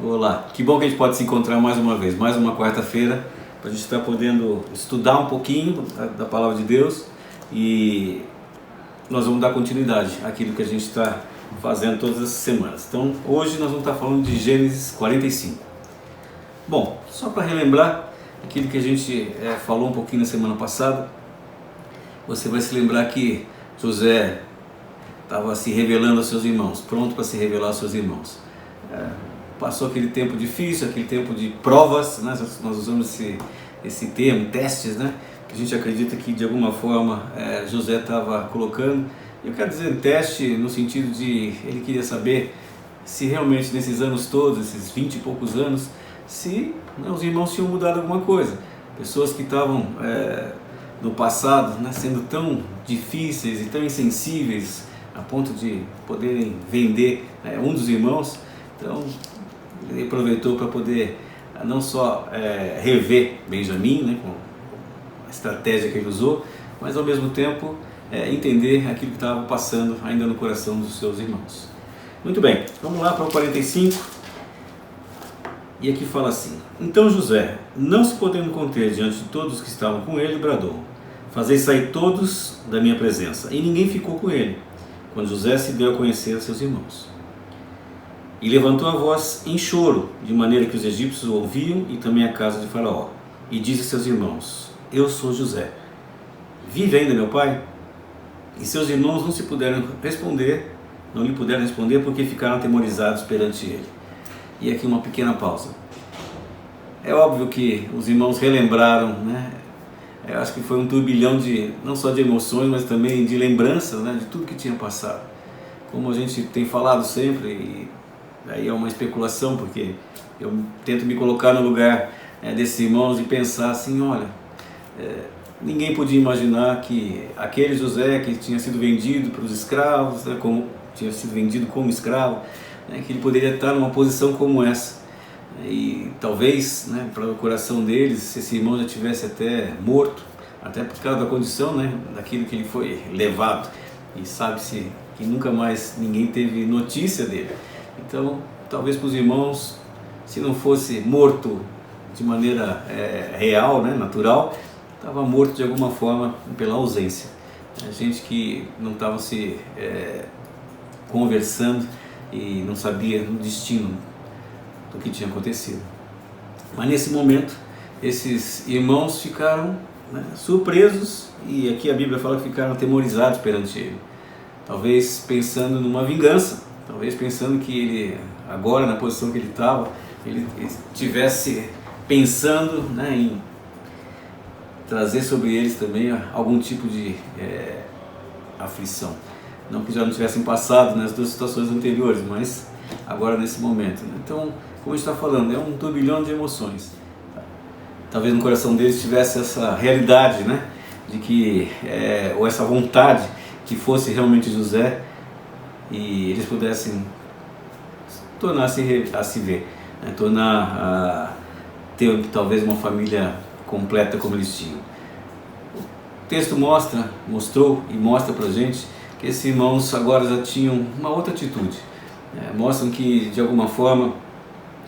Olá, que bom que a gente pode se encontrar mais uma vez, mais uma quarta-feira, para a gente estar podendo estudar um pouquinho da Palavra de Deus e nós vamos dar continuidade àquilo que a gente está fazendo todas as semanas. Então, hoje nós vamos estar falando de Gênesis 45. Bom, só para relembrar aquilo que a gente falou um pouquinho na semana passada, você vai se lembrar que José estava se revelando aos seus irmãos, pronto para se revelar aos seus irmãos. Passou aquele tempo difícil, aquele tempo de provas, né? Nós usamos esse termo, testes, né? Que a gente acredita que de alguma forma José estava colocando. Eu quero dizer teste no sentido de ele queria saber se realmente nesses anos todos, esses 20 e poucos anos, se os irmãos tinham mudado alguma coisa. Pessoas que estavam no passado, né, sendo tão difíceis e tão insensíveis a ponto de poderem vender um dos irmãos. Então ele aproveitou para poder não só rever Benjamim, né, com a estratégia que ele usou, mas ao mesmo tempo entender aquilo que estava passando ainda no coração dos seus irmãos. Muito bem, vamos lá para o 45, e aqui fala assim: Então José, não se podendo conter diante de todos que estavam com ele, bradou: Fazei sair todos da minha presença. E ninguém ficou com ele, quando José se deu a conhecer a seus irmãos. E levantou a voz em choro, de maneira que os egípcios o ouviam e também a casa de Faraó. E disse a seus irmãos: Eu sou José. Vive ainda meu pai? E seus irmãos não lhe puderam responder porque ficaram atemorizados perante ele. E aqui uma pequena pausa. É óbvio que os irmãos relembraram, né? Eu acho que foi um turbilhão não só de emoções, mas também de lembranças, né? De tudo que tinha passado. Como a gente tem falado sempre, e aí é uma especulação, porque eu tento me colocar no lugar desses irmãos e pensar assim, olha, ninguém podia imaginar que aquele José que tinha sido vendido para os escravos, né, tinha sido vendido como escravo, né, que ele poderia estar numa posição como essa. E talvez, né, para o coração deles, esse irmão já tivesse até morto, até por causa da condição, né, daquilo que ele foi levado. E sabe-se que nunca mais ninguém teve notícia dele. Então, talvez para os irmãos, se não fosse morto de maneira real, né, natural, estava morto de alguma forma pela ausência. A gente que não estava se conversando e não sabia o destino do que tinha acontecido. Mas nesse momento, esses irmãos ficaram, né, surpresos, e aqui a Bíblia fala que ficaram atemorizados perante ele. Talvez pensando numa vingança, talvez pensando que ele, agora na posição que ele estava, ele estivesse pensando, né, em trazer sobre eles também algum tipo de aflição. Não que já não tivessem passado nas duas situações anteriores, mas agora nesse momento. Então, como a gente está falando, é um turbilhão de emoções. Talvez no coração deles tivesse essa realidade, né, de que, ou essa vontade que fosse realmente José, e eles pudessem tornar-se a se ver, né, ter talvez uma família completa como eles tinham. O texto mostrou e mostra pra gente que esses irmãos agora já tinham uma outra atitude. Mostram que de alguma forma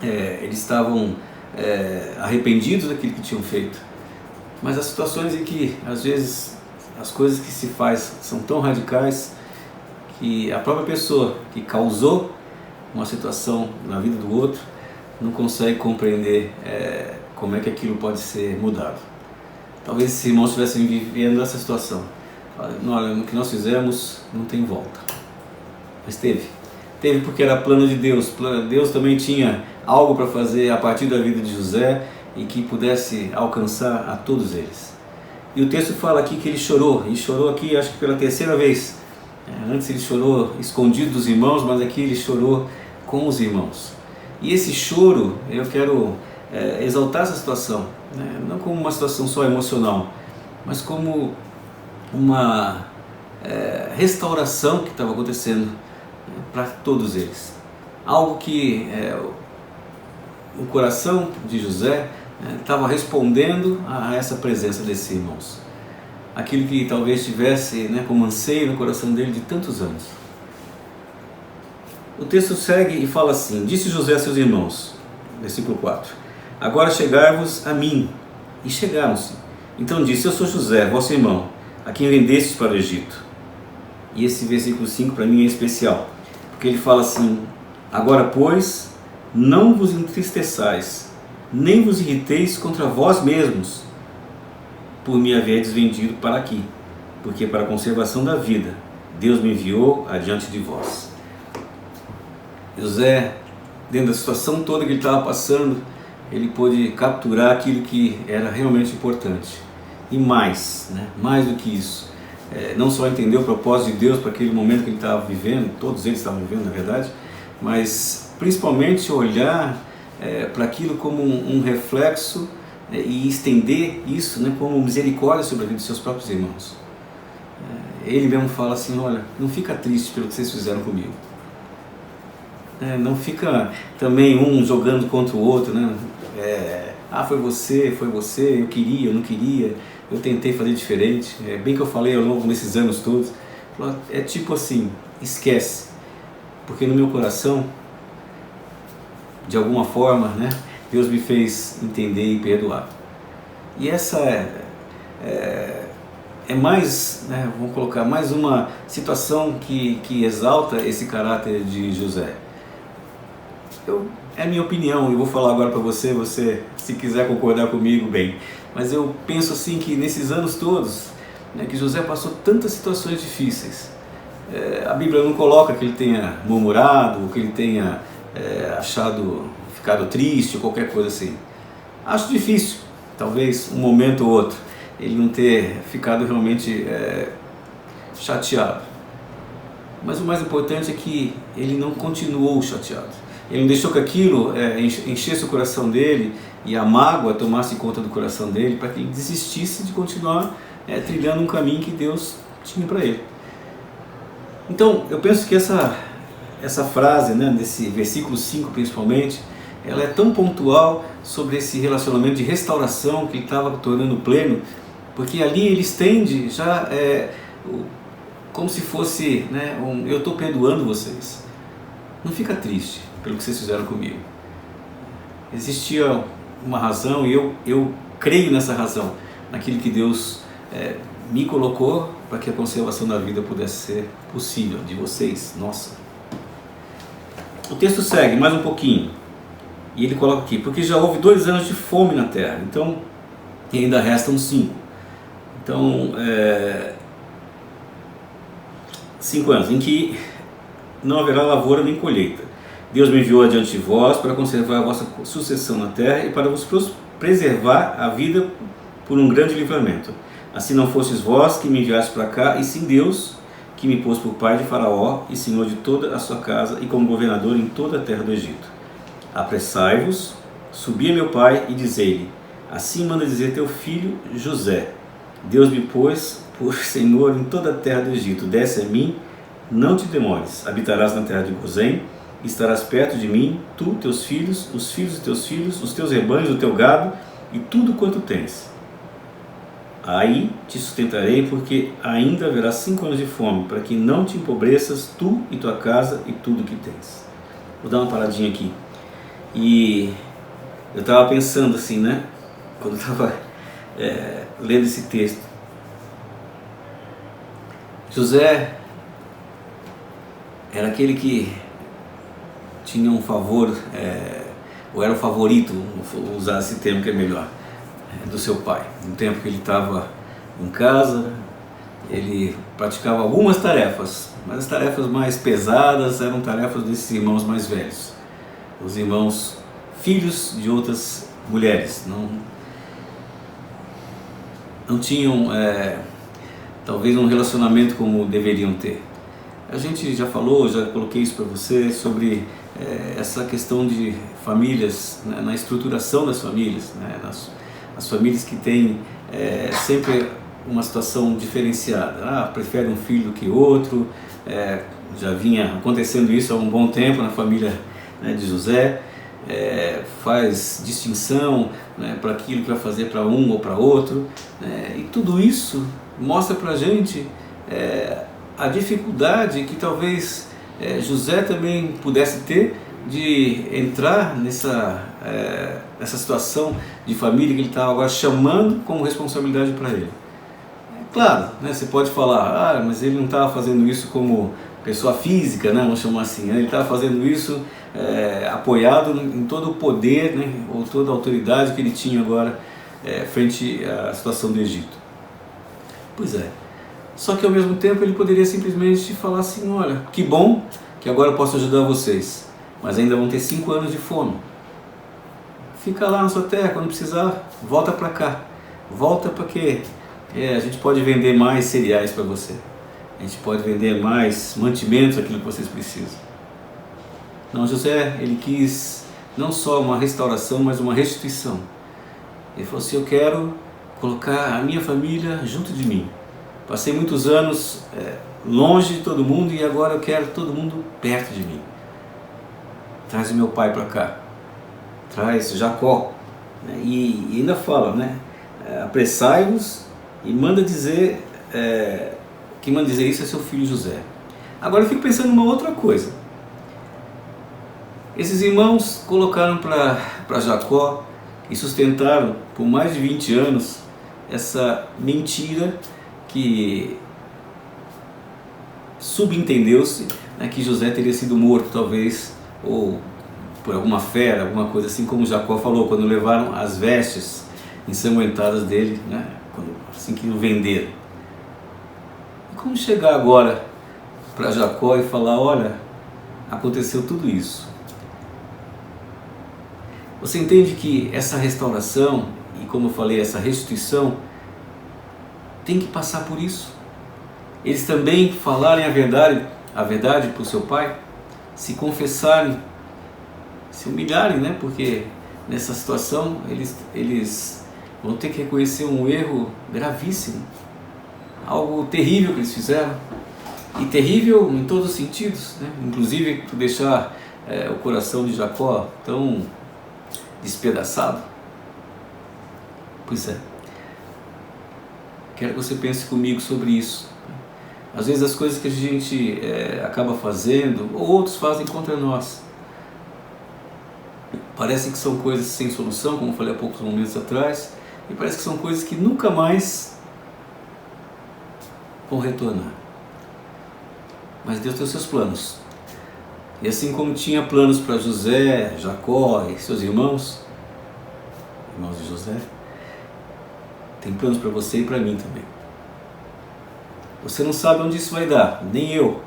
eles estavam arrependidos daquilo que tinham feito. Mas há situações em que às vezes as coisas que se faz são tão radicais que a própria pessoa que causou uma situação na vida do outro não consegue compreender como é que aquilo pode ser mudado. Talvez esses irmãos estivessem vivendo essa situação. Olha, no que nós fizemos não tem volta. Mas teve porque era plano de Deus. Deus também tinha algo para fazer a partir da vida de José e que pudesse alcançar a todos eles. E o texto fala aqui que ele chorou, e chorou aqui acho que pela terceira vez. Antes ele chorou escondido dos irmãos, mas aqui ele chorou com os irmãos. E esse choro, eu quero exaltar essa situação, né? Não como uma situação só emocional, mas como uma restauração que estava acontecendo para todos eles. Algo que o coração de José estava respondendo a essa presença desses irmãos. Aquilo que talvez tivesse, né, como anseio no coração dele de tantos anos. O texto segue e fala assim: Disse José a seus irmãos: versículo 4. Agora chegai-vos a mim. E chegaram-se. Então disse: eu sou José, vosso irmão, a quem vendestes para o Egito. E esse versículo 5 para mim é especial, porque ele fala assim: agora, pois, não vos entristeçais, nem vos irriteis contra vós mesmos, por me haverdes vendido para aqui, porque para a conservação da vida Deus me enviou adiante de vós. José, dentro da situação toda que ele estava passando, ele pôde capturar aquilo que era realmente importante. E mais, né? Mais do que isso, não só entender o propósito de Deus para aquele momento que ele estava vivendo, todos eles estavam vivendo na verdade, mas principalmente olhar para aquilo como um reflexo e estender isso, né, como misericórdia sobre a vida de seus próprios irmãos. Ele mesmo fala assim: olha, não fica triste pelo que vocês fizeram comigo. Não fica também um jogando contra o outro, né? Foi você, eu queria, eu não queria, eu tentei fazer diferente. Bem que eu falei ao longo desses anos todos. É tipo assim: esquece, porque no meu coração, de alguma forma, né, Deus me fez entender e perdoar. E essa é mais, né, vamos colocar, mais uma situação que exalta esse caráter de José. É a minha opinião, eu vou falar agora para você, se quiser concordar comigo, bem. Mas eu penso assim que nesses anos todos, né, que José passou tantas situações difíceis. A Bíblia não coloca que ele tenha murmurado, que ele tenha ficado triste ou qualquer coisa assim. Acho difícil, talvez um momento ou outro, ele não ter ficado realmente chateado. Mas o mais importante é que ele não continuou chateado. Ele não deixou que aquilo enchesse o coração dele e a mágoa tomasse conta do coração dele, para que ele desistisse de continuar trilhando um caminho que Deus tinha para ele. Então, eu penso que essa frase, né, desse versículo 5 principalmente, ela é tão pontual sobre esse relacionamento de restauração que ele estava tornando pleno, porque ali ele estende já como se fosse, né, eu estou perdoando vocês. Não fica triste pelo que vocês fizeram comigo. Existia uma razão e eu creio nessa razão, naquilo que Deus me colocou para que a conservação da vida pudesse ser possível, de vocês, nossa. O texto segue mais um pouquinho e ele coloca aqui: porque já houve 2 anos de fome na terra, então ainda restam 5. Então 5 anos em que não haverá lavoura nem colheita. Deus me enviou adiante de vós para conservar a vossa sucessão na terra e para vos preservar a vida por um grande livramento. Assim não fostes vós que me enviaste para cá, e sim Deus, que me pôs por pai de Faraó e senhor de toda a sua casa e como governador em toda a terra do Egito. Apressai-vos, subi a meu pai e dizei-lhe: assim manda dizer teu filho José: Deus me pôs por senhor em toda a terra do Egito. Desce a mim, não te demores, habitarás na terra de Gozém, estarás perto de mim, tu, teus filhos, os filhos de teus filhos, os teus rebanhos, o teu gado e tudo quanto tens. Aí te sustentarei, porque ainda haverá 5 anos de fome, para que não te empobreças, tu e tua casa e tudo que tens. Vou dar uma paradinha aqui. E eu estava pensando assim, né, quando eu estava lendo esse texto. José era aquele que tinha um favor, ou era o favorito, vou usar esse termo que é melhor, do seu pai. No tempo que ele estava em casa, ele praticava algumas tarefas, mas as tarefas mais pesadas eram tarefas desses irmãos mais velhos, os irmãos filhos de outras mulheres. Não tinham talvez um relacionamento como deveriam ter. A gente já falou, já coloquei isso para você, sobre essa questão de famílias, né, na estruturação das famílias, né, as famílias que têm sempre uma situação diferenciada. Prefere um filho do que outro. Já vinha acontecendo isso há um bom tempo na família, né, de José. Faz distinção, né, para aquilo que vai fazer para um ou para outro, e tudo isso mostra para a gente a dificuldade que talvez José também pudesse ter de entrar nessa situação de família que ele está agora chamando como responsabilidade para ele. Claro, né, você pode falar, mas ele não estava fazendo isso como pessoa física, né, vamos chamar assim, né, ele estava fazendo isso apoiado em todo o poder, né, ou toda a autoridade que ele tinha agora frente à situação do Egito. Pois é, só que ao mesmo tempo ele poderia simplesmente falar assim, olha, que bom que agora eu posso ajudar vocês, mas ainda vão ter 5 anos de fome. Fica lá na sua terra, quando precisar, volta para cá, volta para quê? A gente pode vender mais cereais para você. A gente pode vender mais mantimentos, aquilo que vocês precisam. Não, José, ele quis não só uma restauração, mas uma restituição. Ele falou assim, eu quero colocar a minha família junto de mim. Passei muitos anos longe de todo mundo e agora eu quero todo mundo perto de mim. Traz o meu pai para cá. Traz Jacó. E ainda fala, né? Apressai-vos e manda dizer, quem manda dizer isso é seu filho José. Agora eu fico pensando numa outra coisa. Esses irmãos colocaram para Jacó e sustentaram por mais de 20 anos essa mentira que subentendeu-se, né, que José teria sido morto talvez, ou por alguma fera, alguma coisa assim, como Jacó falou, quando levaram as vestes ensanguentadas dele, né, assim que o venderam. E como chegar agora para Jacó e falar, olha, aconteceu tudo isso? Você entende que essa restauração, e como eu falei, essa restituição, tem que passar por isso? Eles também falarem a verdade para o seu pai, se confessarem, se humilharem, né? Porque nessa situação eles vão ter que reconhecer um erro gravíssimo, algo terrível que eles fizeram, e terrível em todos os sentidos, né? Inclusive por deixar o coração de Jacó tão despedaçado. Pois é, quero que você pense comigo sobre isso. Às vezes as coisas que a gente acaba fazendo, ou outros fazem contra nós, parece que são coisas sem solução, como eu falei há poucos momentos atrás, e parece que são coisas que nunca mais vão retornar. Mas Deus tem os seus planos. E assim como tinha planos para José, Jacó e seus irmãos de José, tem planos para você e para mim também. Você não sabe onde isso vai dar, nem eu.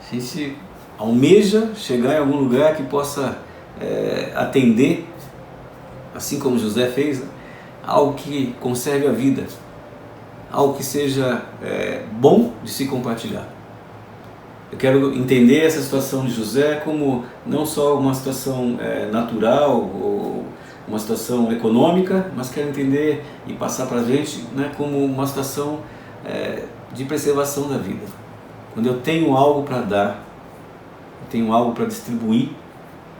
A gente almeja chegar em algum lugar que possa atender, assim como José fez, algo que conserve a vida, algo que seja bom de se compartilhar. Eu quero entender essa situação de José como não só uma situação natural ou uma situação econômica, mas quero entender e passar para a gente, né, como uma situação de preservação da vida. Quando eu tenho algo para dar, eu tenho algo para distribuir,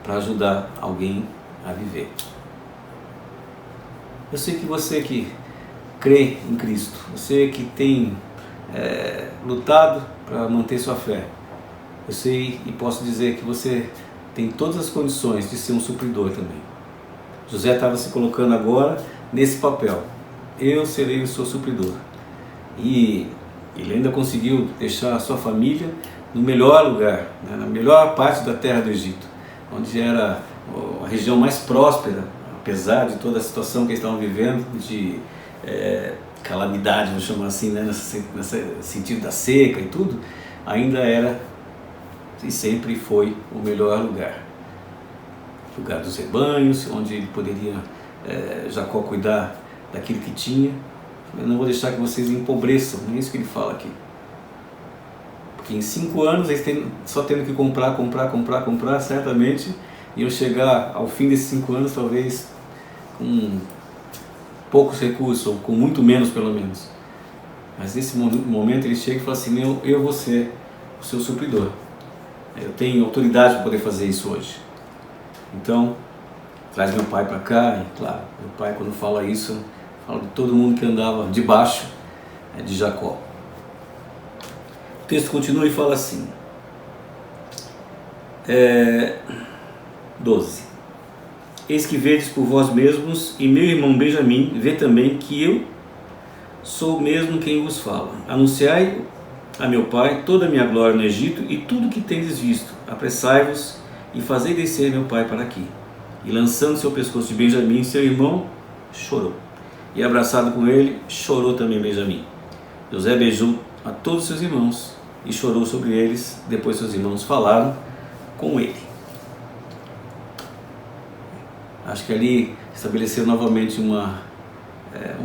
para ajudar alguém a viver. Eu sei que você que crê em Cristo, você que tem lutado para manter sua fé, eu sei e posso dizer que você tem todas as condições de ser um supridor também. José estava se colocando agora nesse papel. Eu serei o seu supridor. E ele ainda conseguiu deixar a sua família no melhor lugar, né, na melhor parte da terra do Egito, onde era a região mais próspera, apesar de toda a situação que eles estavam vivendo, de calamidade, vamos chamar assim, né, nesse sentido da seca e tudo, ainda era e sempre foi o melhor lugar. Lugar dos rebanhos, onde ele poderia, Jacó, cuidar daquilo que tinha. Eu não vou deixar que vocês empobreçam, não é isso que ele fala aqui. Porque em 5 anos eles só tendo que comprar, certamente iam chegar ao fim desses 5 anos talvez com poucos recursos, ou com muito menos pelo menos. Mas nesse momento ele chega e fala assim, eu vou ser o seu supridor. Eu tenho autoridade para poder fazer isso hoje. Então, traz meu pai para cá, e claro, meu pai quando fala isso, fala de todo mundo que andava debaixo de Jacó. O texto continua e fala assim, 12. Eis que vedes por vós mesmos, e meu irmão Benjamim vê também que eu sou mesmo quem vos fala. Anunciai a meu pai toda a minha glória no Egito e tudo que tendes visto. Apressai-vos e fazei descer meu pai para aqui. E lançando-se ao pescoço de Benjamim, seu irmão, chorou. E abraçado com ele, chorou também Benjamim. José beijou a todos seus irmãos e chorou sobre eles. Depois seus irmãos falaram com ele. Acho que ali estabeleceu novamente uma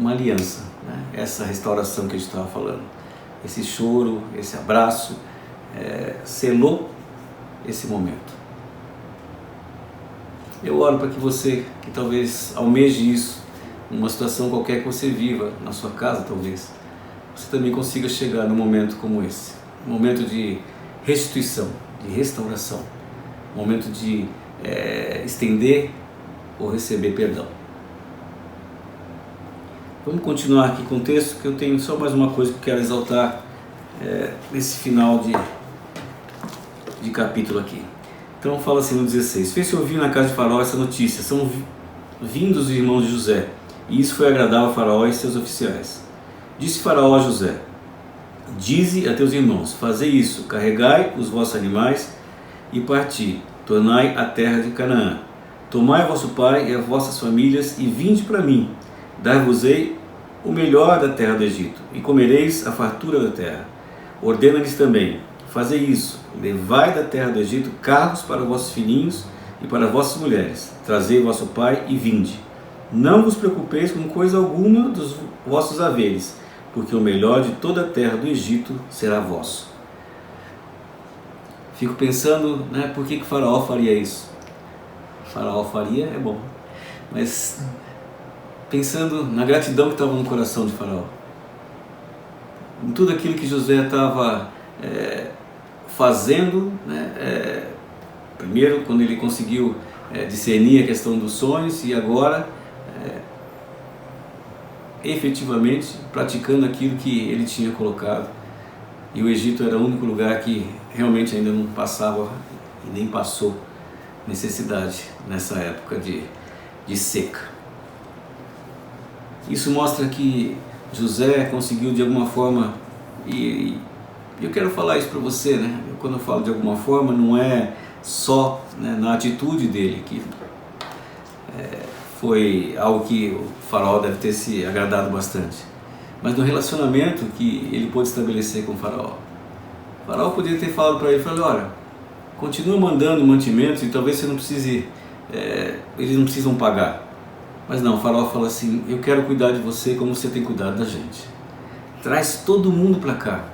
aliança, né? Essa restauração que a gente estava falando. Esse choro, esse abraço, selou esse momento. Eu oro para que você, que talvez almeje isso, numa situação qualquer que você viva, na sua casa talvez, você também consiga chegar num momento como esse. Um momento de restituição, de restauração. Um momento de estender ou receber perdão. Vamos continuar aqui com o texto, que eu tenho só mais uma coisa que eu quero exaltar nesse final de capítulo aqui. Então fala assim no 16: fez-se ouvir na casa de Faraó essa notícia: são vindos os irmãos de José, e isso foi agradável a Faraó e seus oficiais. Disse Faraó a José: dize a teus irmãos, fazei isso, carregai os vossos animais e parti, tornai a terra de Canaã. Tomai vosso pai e as vossas famílias e vinde para mim. Dar-vos-ei o melhor da terra do Egito, e comereis a fartura da terra. Ordena-lhes também: fazei isso, levai da terra do Egito carros para vossos filhinhos e para vossas mulheres. Trazei vosso pai e vinde. Não vos preocupeis com coisa alguma dos vossos haveres, porque o melhor de toda a terra do Egito será vosso. Fico pensando, por que Faraó faria isso? Faraó faria, é bom, mas pensando na gratidão que estava no coração de Faraó, em tudo aquilo que José estava fazendo, primeiro quando ele conseguiu discernir a questão dos sonhos, e agora efetivamente praticando aquilo que ele tinha colocado. E o Egito era o único lugar que realmente ainda não passava e nem passou necessidade nessa época de seca. Isso mostra que José conseguiu de alguma forma, e eu quero falar isso para você, quando eu falo de alguma forma, não é só na atitude dele, que foi algo que o Faraó deve ter se agradado bastante, mas no relacionamento que ele pôde estabelecer com o Faraó. O Faraó poderia ter falado para ele, olha, continua mandando mantimentos e talvez você não precise, eles não precisam pagar. Mas não, o Faraó fala assim: eu quero cuidar de você como você tem cuidado da gente. Traz todo mundo para cá.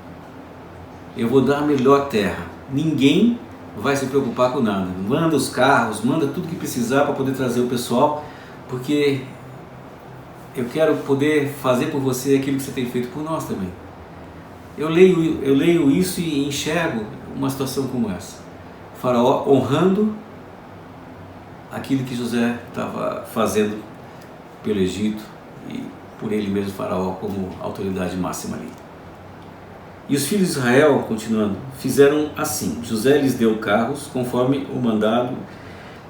Eu vou dar a melhor terra. Ninguém vai se preocupar com nada. Manda os carros, manda tudo que precisar para poder trazer o pessoal, porque eu quero poder fazer por você aquilo que você tem feito por nós também. Eu leio isso e enxergo uma situação como essa. O Faraó honrando aquilo que José estava fazendo pelo Egito e por ele mesmo, Faraó, como autoridade máxima ali. E os filhos de Israel, continuando, fizeram assim: José lhes deu carros conforme o mandado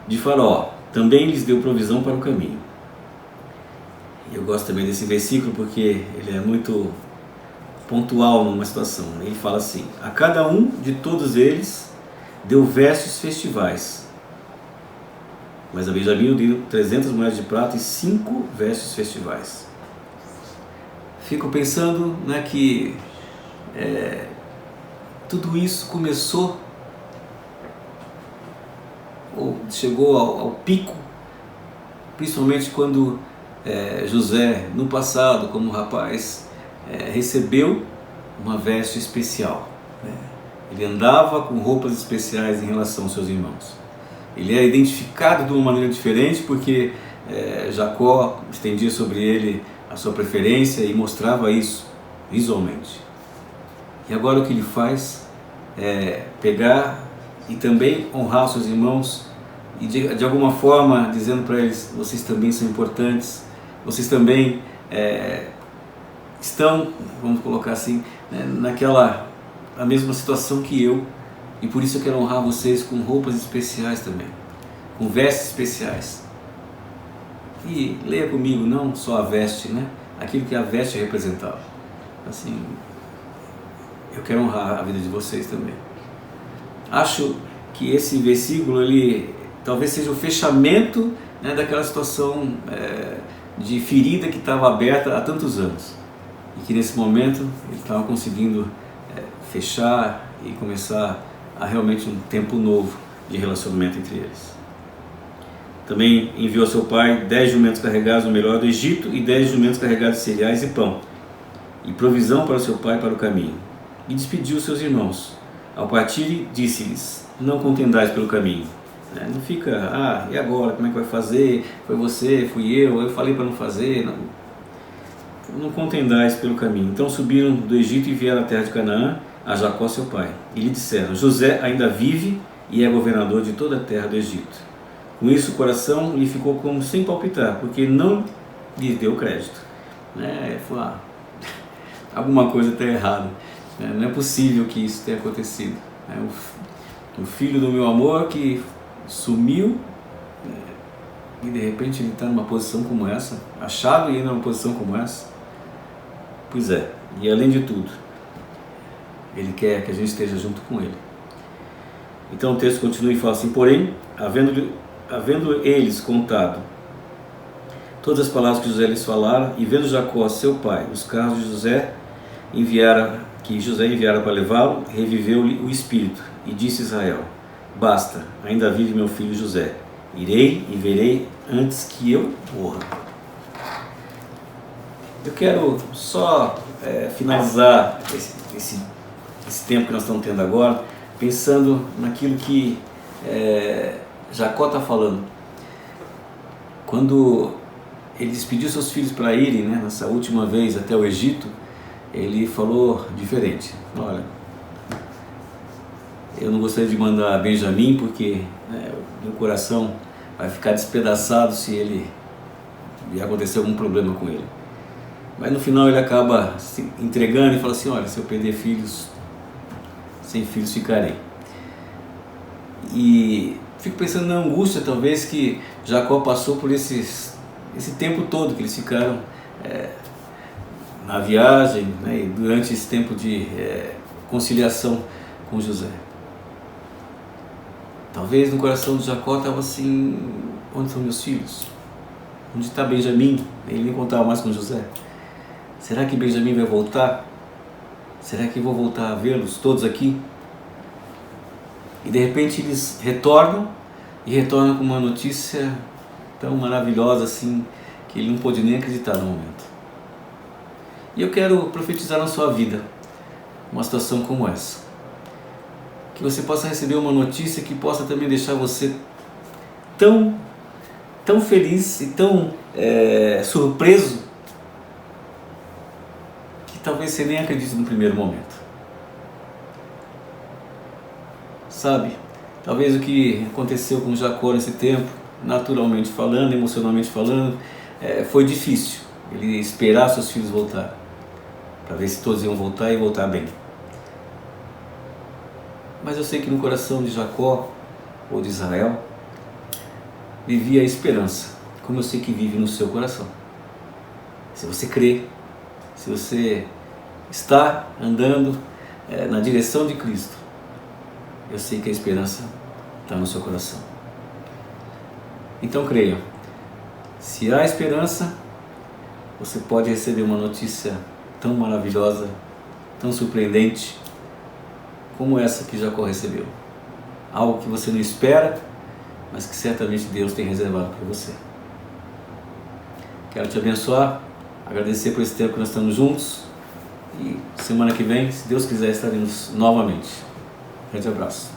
de Faraó, também lhes deu provisão para o caminho. Eu gosto também desse versículo porque ele é muito pontual numa situação. Ele fala assim: a cada um de todos eles deu vestes festivais, mas a Benjamim deu 300 moedas de prata e 5 vestes festivais. Fico pensando que tudo isso começou, ou chegou ao pico, principalmente quando José, no passado, como rapaz, recebeu uma veste especial. Ele andava com roupas especiais em relação aos seus irmãos. Ele era identificado de uma maneira diferente porque Jacó estendia sobre ele a sua preferência e mostrava isso visualmente. E agora o que ele faz é pegar e também honrar os seus irmãos e de alguma forma dizendo para eles: vocês também são importantes, vocês também estão, vamos colocar assim, na mesma situação que eu, e por isso eu quero honrar vocês com roupas especiais também, com vestes especiais. E leia comigo, não só a veste, né? Aquilo que a veste representava. Assim, eu quero honrar a vida de vocês também. Acho que esse versículo, ele talvez seja o fechamento, né, daquela situação de ferida que estava aberta há tantos anos. E que nesse momento ele estava conseguindo fechar e começar a realmente um tempo novo de relacionamento entre eles. Também enviou a seu pai 10 jumentos carregados do melhor do Egito e 10 jumentos carregados de cereais e pão, e provisão para o seu pai para o caminho. E despediu seus irmãos. Ao partir, disse-lhes: não contendais pelo caminho. Não fica, e agora, como é que vai fazer? Foi você, fui eu falei para não fazer. Não contendais pelo caminho. Então subiram do Egito e vieram à terra de Canaã, a Jacó seu pai. E lhe disseram: José ainda vive e é governador de toda a terra do Egito. Com isso o coração lhe ficou como sem palpitar, porque não lhe deu crédito. Falou, alguma coisa está errada. Não é possível que isso tenha acontecido. O filho do meu amor que sumiu, e de repente ele está numa posição como essa, achado e ainda numa posição como essa. Pois é, e além de tudo, ele quer que a gente esteja junto com ele. Então o texto continua e fala assim: porém, havendo eles contado todas as palavras que José lhes falara, e vendo Jacó, seu pai, os carros de José que José enviara para levá-lo, reviveu-lhe o espírito, e disse Israel: basta, ainda vive meu filho José, irei e verei antes que eu morra. Eu quero só finalizar esse tempo que nós estamos tendo agora, pensando naquilo que Jacó está falando. Quando ele despediu seus filhos para irem, nessa última vez até o Egito, ele falou diferente. Olha, eu não gostaria de mandar Benjamim, porque meu coração vai ficar despedaçado se ele acontecer algum problema com ele. Mas no final ele acaba se entregando e fala assim: olha, se eu perder filhos, sem filhos ficarei. E fico pensando na angústia talvez que Jacó passou por esse tempo todo que eles ficaram na viagem, e durante esse tempo de conciliação com José. Talvez no coração de Jacó estava assim: onde estão meus filhos? Onde está Benjamim? Ele nem contava mais com José. Será que Benjamim vai voltar? Será que vou voltar a vê-los todos aqui? E de repente eles retornam com uma notícia tão maravilhosa assim, que ele não pôde nem acreditar no momento. E eu quero profetizar na sua vida uma situação como essa. Que você possa receber uma notícia que possa também deixar você tão feliz e tão surpreso, que talvez você nem acredite no primeiro momento. Sabe, talvez o que aconteceu com Jacó nesse tempo, naturalmente falando, emocionalmente falando, foi difícil. Ele esperar seus filhos voltar, para ver se todos iam voltar e voltar bem. Mas eu sei que no coração de Jacó, ou de Israel, vivia a esperança, como eu sei que vive no seu coração. Se você crê, se você está andando na direção de Cristo, eu sei que a esperança está no seu coração. Então creia, se há esperança, você pode receber uma notícia tão maravilhosa, tão surpreendente, como essa que Jacó recebeu. Algo que você não espera, mas que certamente Deus tem reservado para você. Quero te abençoar, agradecer por esse tempo que nós estamos juntos, e semana que vem, se Deus quiser, estaremos novamente. Grande abraço.